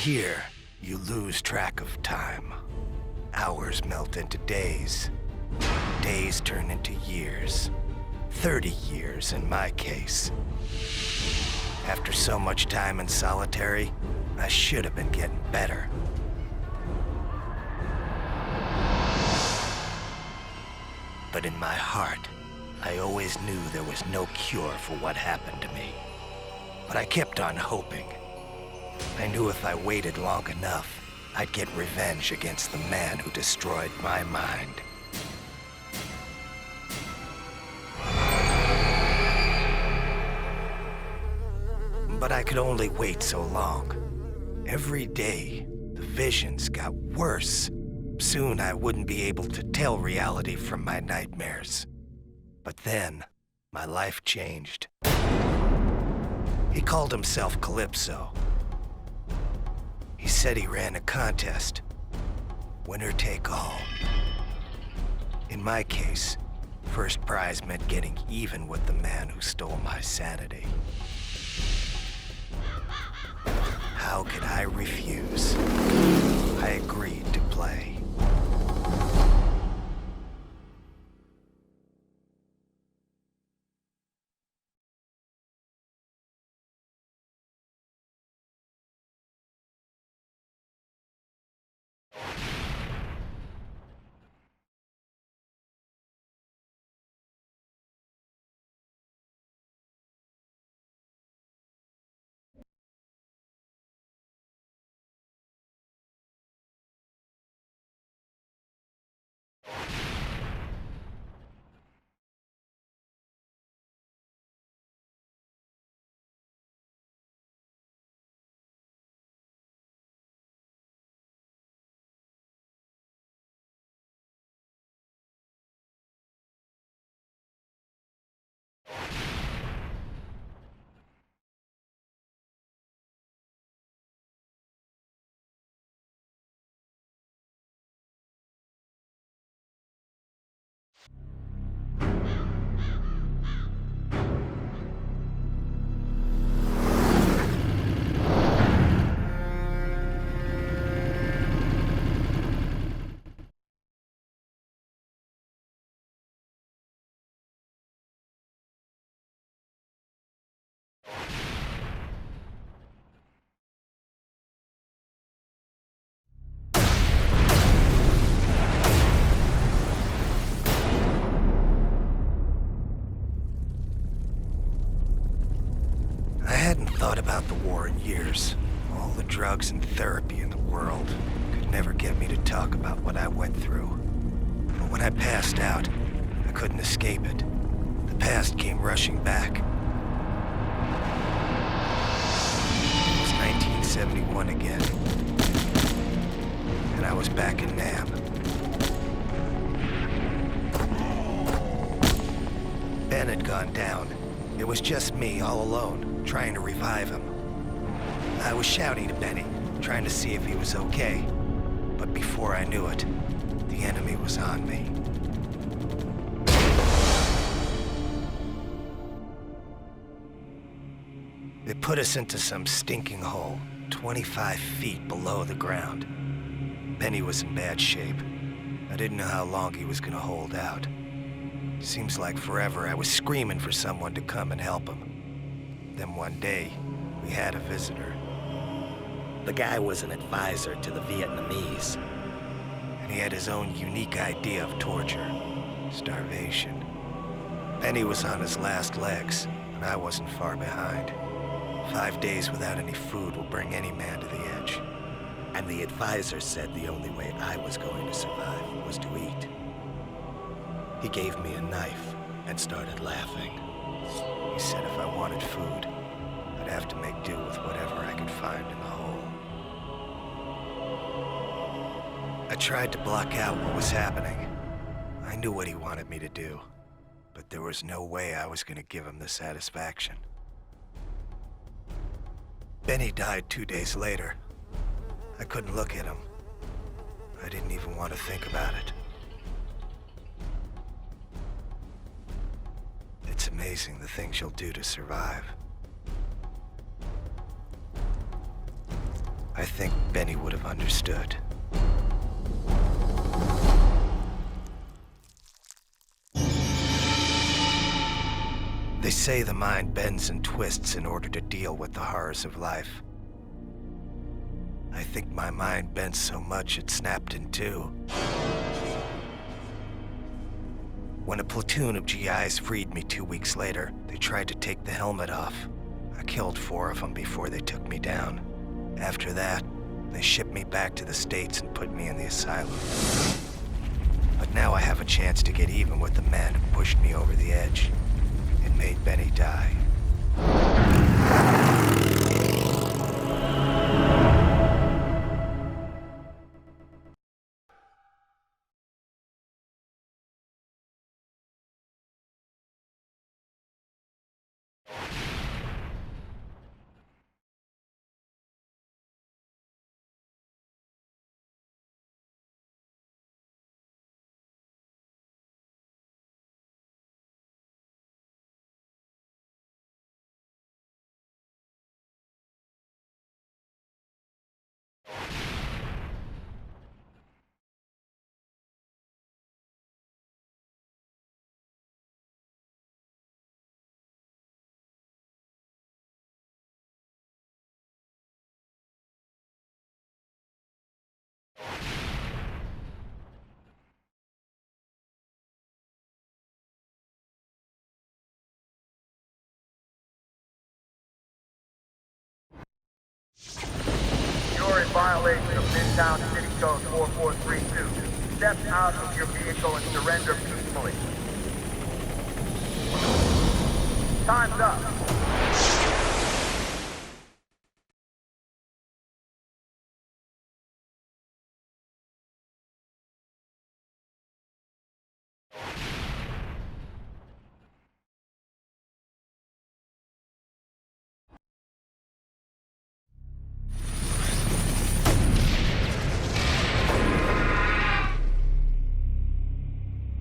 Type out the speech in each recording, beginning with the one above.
here, you lose track of time. Hours melt into days. Days turn into years. 30 years in my case. After so much time in solitary, I should have been getting better. But in my heart, I always knew there was no cure for what happened to me. But I kept on hoping. I knew if I waited long enough, I'd get revenge against the man who destroyed my mind. But I could only wait so long. Every day, the visions got worse. Soon I wouldn't be able to tell reality from my nightmares. But then, my life changed. He called himself Calypso. He said he ran a contest. Winner take all. In my case, first prize meant getting even with the man who stole my sanity. How could I refuse? I agreed to play. I hadn't thought about the war in years. All the drugs and therapy in the world could never get me to talk about what I went through. But when I passed out, I couldn't escape it. The past came rushing back. It was 1971 again. And I was back in Nam. Ben had gone down. It was just me, all alone, trying to revive him. I was shouting to Benny, trying to see if he was okay. But before I knew it, the enemy was on me. They put us into some stinking hole, 25 feet below the ground. Benny was in bad shape. I didn't know how long he was gonna hold out. Seems like forever I was screaming for someone to come and help him. Then one day, we had a visitor. The guy was an advisor to the Vietnamese. And he had his own unique idea of torture. Starvation. Benny was on his last legs, and I wasn't far behind. 5 days without any food will bring any man to the edge. And the advisor said the only way I was going to survive was to eat. He gave me a knife and started laughing. He said if I wanted food, I'd have to make do with whatever I could find in the hole. I tried to block out what was happening. I knew what he wanted me to do, but there was no way I was going to give him the satisfaction. Benny died 2 days later. I couldn't look at him. I didn't even want to think about it. It's amazing the things you'll do to survive. I think Benny would have understood. They say the mind bends and twists in order to deal with the horrors of life. I think my mind bent so much it snapped in two. When a platoon of GIs freed me 2 weeks later, they tried to take the helmet off. I killed 4 of them before they took me down. After that, they shipped me back to the States and put me in the asylum. But now I have a chance to get even with the man who pushed me over the edge and made Benny die. You're in violation of Midtown City Code 4432. Step out of your vehicle and surrender peacefully. Time's up.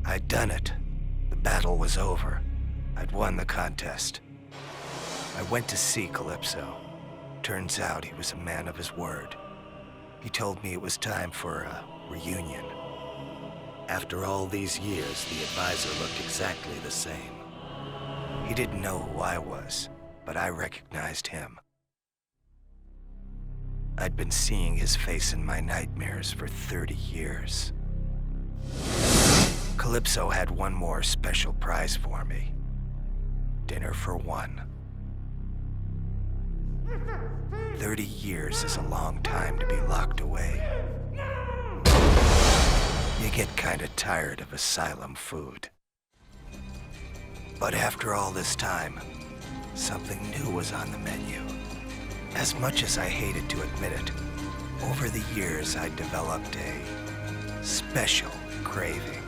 I'd done it. The battle was over. I'd won the contest. I went to see Calypso. Turns out he was a man of his word. He told me it was time for a reunion. After all these years, the advisor looked exactly the same. He didn't know who I was, but I recognized him. I'd been seeing his face in my nightmares for 30 years. Calypso had one more special prize for me. Dinner for one. 30 years is a long time to be locked away. You get kinda tired of asylum food. But after all this time, something new was on the menu. As much as I hated to admit it, over the years I developed a special craving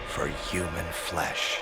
for human flesh.